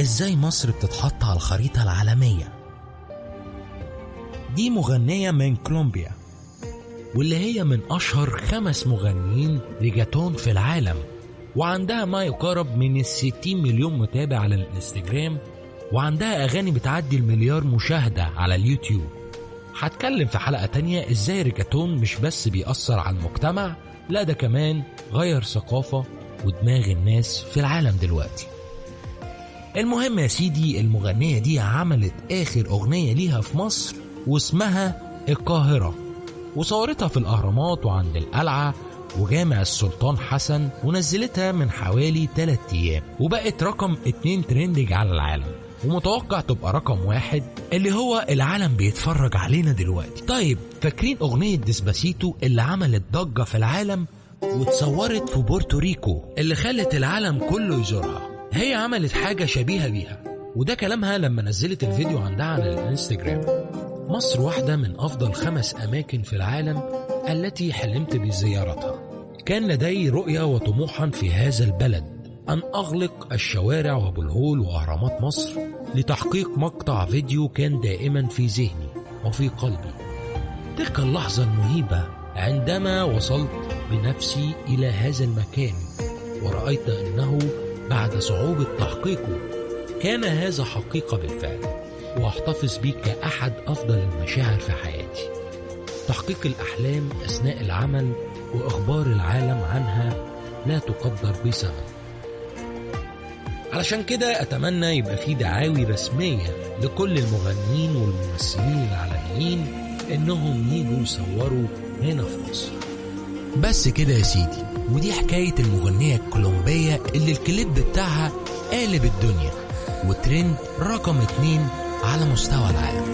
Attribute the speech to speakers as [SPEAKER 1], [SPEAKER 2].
[SPEAKER 1] ازاي مصر بتتحط على الخريطة العالمية. دي مغنية من كولومبيا، واللي هي من أشهر 5 مغنيين ريجاتون في العالم، وعندها ما يقارب من 60 مليون متابع على الانستجرام، وعندها أغاني بتعدي 1,000,000,000 مشاهدة على اليوتيوب. هتكلم في حلقة تانية ازاي ريجاتون مش بس بيأثر على المجتمع، لا ده كمان غير ثقافة ودماغ الناس في العالم دلوقتي. المهم يا سيدي، المغنية دي عملت آخر أغنية ليها في مصر واسمها القاهرة، وصورتها في الأهرامات وعند القلعة وجامع السلطان حسن، ونزلتها من حوالي 3 أيام، وبقت رقم 2 ترندج على العالم، ومتوقع تبقى رقم 1 اللي هو العالم بيتفرج علينا دلوقتي. طيب فاكرين أغنية ديسباسيتو اللي عملت ضجة في العالم واتصورت في بورتوريكو اللي خلت العالم كله يزورها؟ هي عملت حاجة شبيهة بيها، وده كلامها لما نزلت الفيديو عندها على الانستجرام. مصر واحدة من أفضل 5 أماكن في العالم التي حلمت بزيارتها. كان لدي رؤية وطموحا في هذا البلد أن أغلق الشوارع وأبو الهول وأهرامات مصر لتحقيق مقطع فيديو كان دائما في ذهني وفي قلبي. تلك اللحظة المهيبة عندما وصلت بنفسي إلى هذا المكان ورأيت أنه بعد صعوبة تحقيقه كان هذا حقيقة بالفعل، واحتفظ بيه كأحد أفضل المشاعر في حياتي. تحقيق الأحلام أثناء العمل وإخبار العالم عنها لا تقدر بثمن. علشان كده أتمنى يبقى في دعاوي رسمية لكل المغنيين والممثلين العالميين إنهم ييجوا يصوروا هنا في مصر. بس كده يا سيدي، ودي حكاية المغنية الكولومبية اللي الكليب بتاعها قالب الدنيا وترند رقم 2 على مستوى العالم.